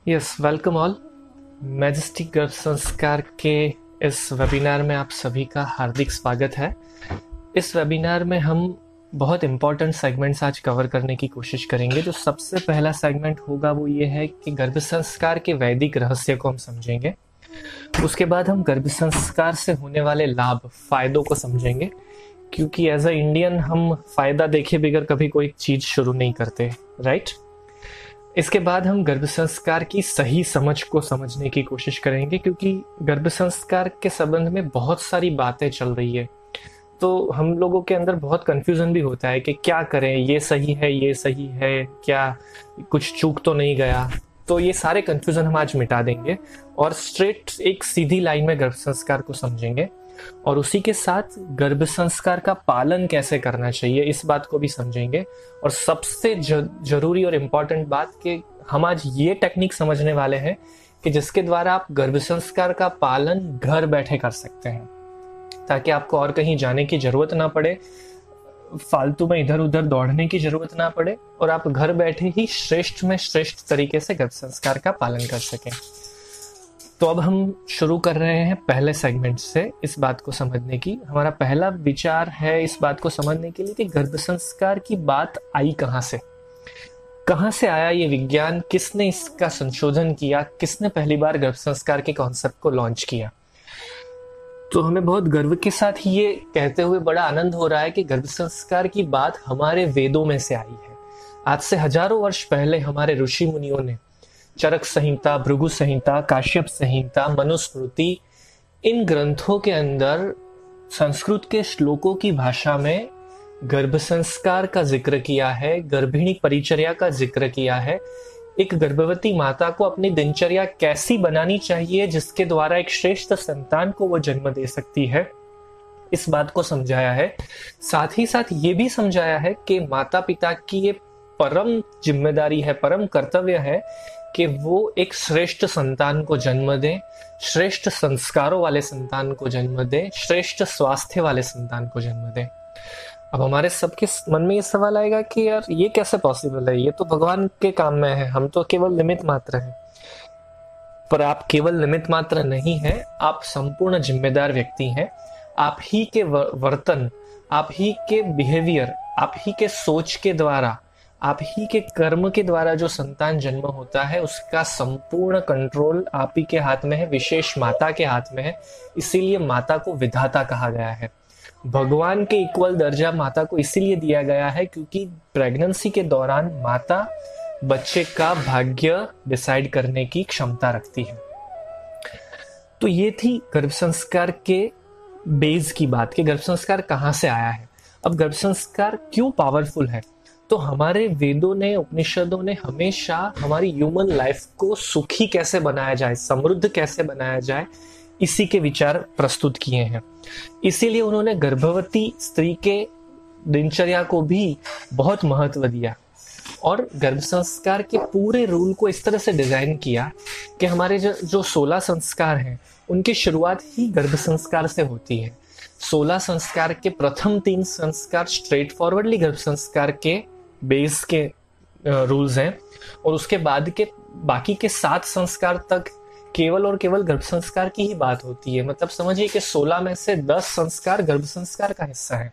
Yes, welcome all. Majestic गर्भ संस्कार के इस वेबिनार में आप सभी का हार्दिक स्वागत है। इस वेबिनार में हम बहुत इंपॉर्टेंट सेगमेंट्स आज कवर करने की कोशिश करेंगे। जो सबसे पहला सेगमेंट होगा वो ये है कि गर्भ संस्कार के वैदिक रहस्य को हम समझेंगे। उसके बाद हम गर्भ संस्कार से होने वाले लाभ, फायदों को समझेंगे, क्योंकि एज अ इंडियन हम फायदा देखे बगैर कभी कोई चीज शुरू नहीं करते, राइट। इसके बाद हम गर्भ संस्कार की सही समझ को समझने की कोशिश करेंगे, क्योंकि गर्भ संस्कार के संबंध में बहुत सारी बातें चल रही है। तो हम लोगों के अंदर बहुत कंफ्यूजन भी होता है कि क्या करें, ये सही है, ये सही है क्या, कुछ चूक तो नहीं गया। तो ये सारे कंफ्यूजन हम आज मिटा देंगे और स्ट्रेट एक सीधी लाइन में गर्भ संस्कार को समझेंगे। और उसी के साथ गर्भ संस्कार का पालन कैसे करना चाहिए, इस बात को भी समझेंगे। और सबसे जरूरी और इम्पोर्टेंट बात कि हम आज ये टेक्निक समझने वाले हैं कि जिसके द्वारा आप गर्भ संस्कार का पालन घर बैठे कर सकते हैं, ताकि आपको और कहीं जाने की जरूरत ना पड़े, फालतू में इधर उधर दौड़ने की जरूरत ना पड़े, और आप घर बैठे ही श्रेष्ठ में श्रेष्ठ तरीके से गर्भ संस्कार का पालन कर सकें। तो अब हम शुरू कर रहे हैं पहले सेगमेंट से इस बात को समझने की। हमारा पहला विचार है इस बात को समझने के लिए कि गर्भ संस्कार की बात आई कहाँ से आया ये विज्ञान, किसने इसका संशोधन किया, किसने पहली बार गर्भ संस्कार के कॉन्सेप्ट को लॉन्च किया। तो हमें बहुत गर्व के साथ ये कहते हुए बड़ा आनंद हो रहा है कि गर्भ संस्कार की बात हमारे वेदों में से आई है। आज से हजारों वर्ष पहले हमारे ऋषि मुनियों ने चरक संहिता, भृगु संहिता, काश्यप संहिता, मनुस्मृति, इन ग्रंथों के अंदर संस्कृत के श्लोकों की भाषा में गर्भ संस्कार का जिक्र किया है, गर्भिणी परिचर्या का जिक्र किया है। एक गर्भवती माता को अपनी दिनचर्या कैसी बनानी चाहिए जिसके द्वारा एक श्रेष्ठ संतान को वो जन्म दे सकती है, इस बात को समझाया है। साथ ही साथ ये भी समझाया है कि माता पिता की ये परम जिम्मेदारी है, परम कर्तव्य है कि वो एक श्रेष्ठ संतान को जन्म दें, श्रेष्ठ संस्कारों वाले संतान को जन्म दें, श्रेष्ठ स्वास्थ्य वाले संतान को जन्म दें। अब हमारे सबके मन में ये सवाल आएगा कि यार ये कैसे पॉसिबल है, ये तो भगवान के काम में है, हम तो केवल निमित्त मात्र हैं। पर आप केवल निमित्त मात्र नहीं हैं, आप संपूर्ण जिम्मेदार व्यक्ति हैं। आप ही के वर्तन, आप ही के बिहेवियर, आप ही के सोच के द्वारा, आप ही के कर्म के द्वारा जो संतान जन्म होता है उसका संपूर्ण कंट्रोल आप ही के हाथ में है, विशेष माता के हाथ में है। इसीलिए माता को विधाता कहा गया है। भगवान के इक्वल दर्जा माता को इसीलिए दिया गया है क्योंकि प्रेगनेंसी के दौरान माता बच्चे का भाग्य डिसाइड करने की क्षमता रखती है। तो ये थी गर्भ संस्कार के बेस की बात कि गर्भ संस्कार कहाँ से आया है। अब गर्भ संस्कार क्यों पावरफुल है, तो हमारे वेदों ने, उपनिषदों ने हमेशा हमारी ह्यूमन लाइफ को सुखी कैसे बनाया जाए, समृद्ध कैसे बनाया जाए, इसी के विचार प्रस्तुत किए हैं। इसीलिए उन्होंने गर्भवती स्त्री के दिनचर्या को भी बहुत महत्व दिया और गर्भ संस्कार के पूरे रूल को इस तरह से डिजाइन किया कि हमारे जो 16 संस्कार हैं उनकी शुरुआत ही गर्भ संस्कार से होती है। 16 संस्कार के प्रथम 3 संस्कार स्ट्रेट फॉरवर्डली गर्भ संस्कार के बेस के रूल्स हैं और उसके बाद के बाकी के 7 संस्कार तक केवल और केवल गर्भ संस्कार की ही बात होती है। मतलब समझिए कि 16 में से 10 संस्कार गर्भ संस्कार का हिस्सा है।